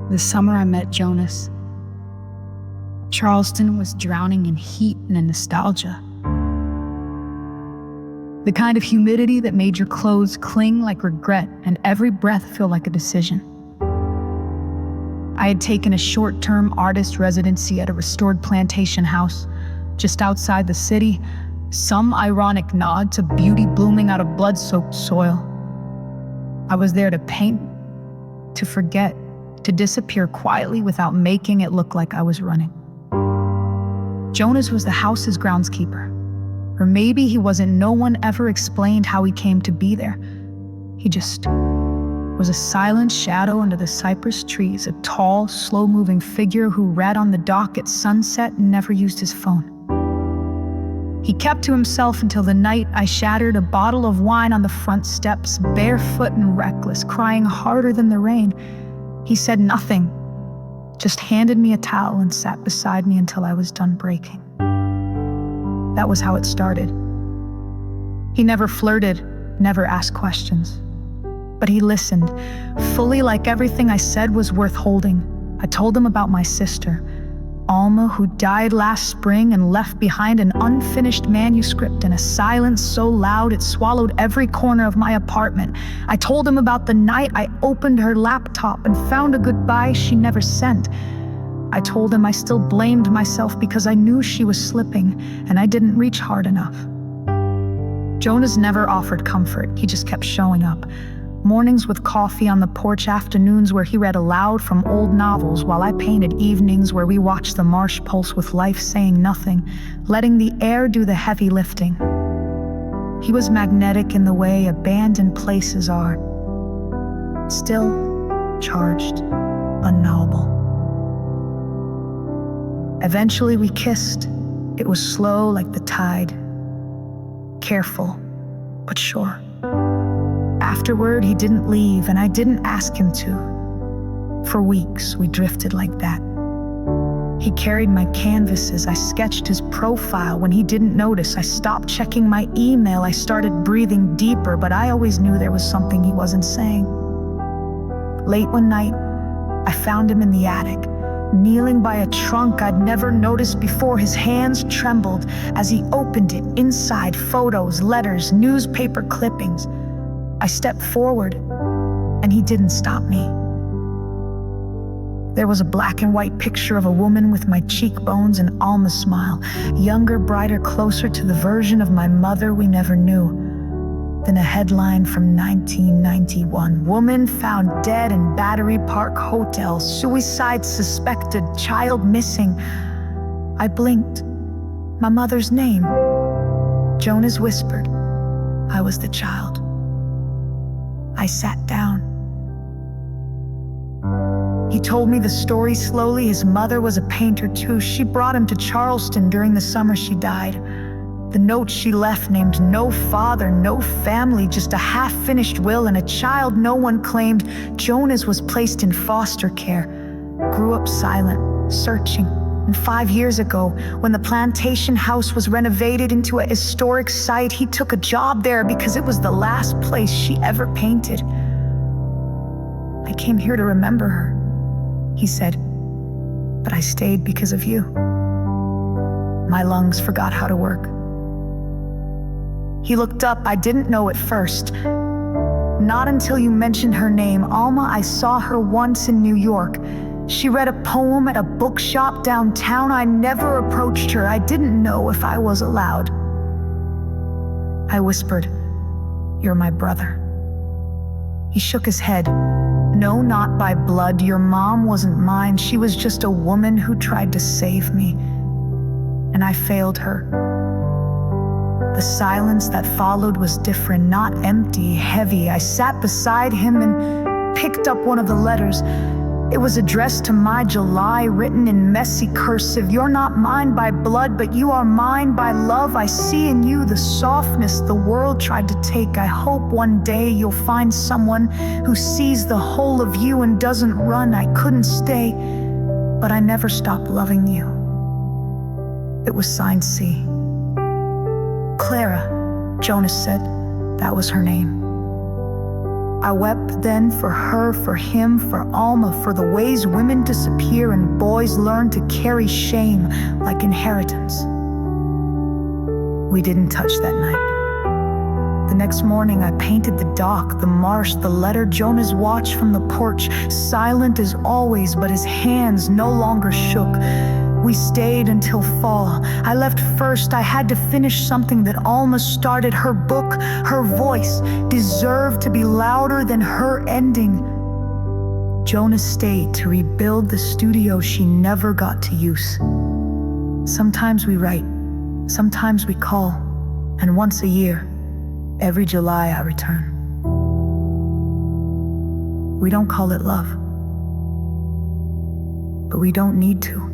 The summer I met Jonas, Charleston was drowning in heat and nostalgia. The kind of humidity that made your clothes cling like regret and every breath feel like a decision. I had taken a short-term artist residency at a restored plantation house just outside the city, some ironic nod to beauty blooming out of blood-soaked soil. I was there to paint, to forget, to disappear quietly without making it look like I was running. Jonas was the house's groundskeeper. Or maybe he wasn't. No one ever explained how he came to be there. He just was a silent shadow under the cypress trees, a tall, slow-moving figure who read on the dock at sunset and never used his phone. He kept to himself until the night I shattered a bottle of wine on the front steps, barefoot and reckless, crying harder than the rain. He said nothing, just handed me a towel and sat beside me until I was done breaking. That was how it started. He never flirted, never asked questions. But he listened, fully, like everything I said was worth holding. I told him about my sister, Alma, who died last spring and left behind an unfinished manuscript and a silence so loud it swallowed every corner of my apartment. I told him about the night I opened her laptop and found a goodbye she never sent. I told him I still blamed myself because I knew she was slipping and I didn't reach hard enough. Jonas never offered comfort. He just kept showing up. Mornings with coffee on the porch, afternoons where he read aloud from old novels while I painted, evenings where we watched the marsh pulse with life saying nothing, letting the air do the heavy lifting. He was magnetic in the way abandoned places are. Still, charged, unknowable. Eventually we kissed. It was slow like the tide. Careful, but sure. Afterward, he didn't leave, and I didn't ask him to. For weeks, we drifted like that. He carried my canvases. I sketched his profile when he didn't notice. I stopped checking my email. I started breathing deeper, but I always knew there was something he wasn't saying. Late one night, I found him in the attic, kneeling by a trunk I'd never noticed before. His hands trembled as he opened it. Inside, photos, letters, newspaper clippings. I stepped forward, and he didn't stop me. There was a black and white picture of a woman with my cheekbones and Alma's smile, younger, brighter, closer to the version of my mother we never knew. Then a headline from 1991, woman found dead in Battery Park Hotel, suicide suspected, child missing. I blinked. My mother's name. Jonas whispered. I was the child. I sat down. He told me the story slowly. His mother was a painter too. She brought him to Charleston during the summer she died. The note she left named no father, no family, just a half-finished will and a child no one claimed. Jonas was placed in foster care, grew up silent, searching. And 5 years ago, when the plantation house was renovated into a historic site, he took a job there because it was the last place she ever painted. I came here to remember her, he said, but I stayed because of you. My lungs forgot how to work. He looked up. I didn't know at first. Not until you mentioned her name, Alma. I saw her once in New York. She read a poem at a bookshop downtown. I never approached her. I didn't know if I was allowed. I whispered, "You're my brother." He shook his head. "No, not by blood. Your mom wasn't mine. She was just a woman who tried to save me. And I failed her." The silence that followed was different, not empty, heavy. I sat beside him and picked up one of the letters. It was addressed to my July, written in messy cursive. "You're not mine by blood, but you are mine by love. I see in you the softness the world tried to take. I hope one day you'll find someone who sees the whole of you and doesn't run. I couldn't stay, but I never stopped loving you." It was signed C. Clara, Jonas said. That was her name. I wept then for her, for him, for Alma, for the ways women disappear and boys learn to carry shame like inheritance. We didn't touch that night. The next morning I painted the dock, the marsh, the letter, Jonah's watch from the porch, silent as always, but his hands no longer shook. We stayed until fall. I left first. I had to finish something that Alma started. Her book, her voice, deserved to be louder than her ending. Jonah stayed to rebuild the studio she never got to use. Sometimes we write, sometimes we call, and once a year, every July I return. We don't call it love, but we don't need to.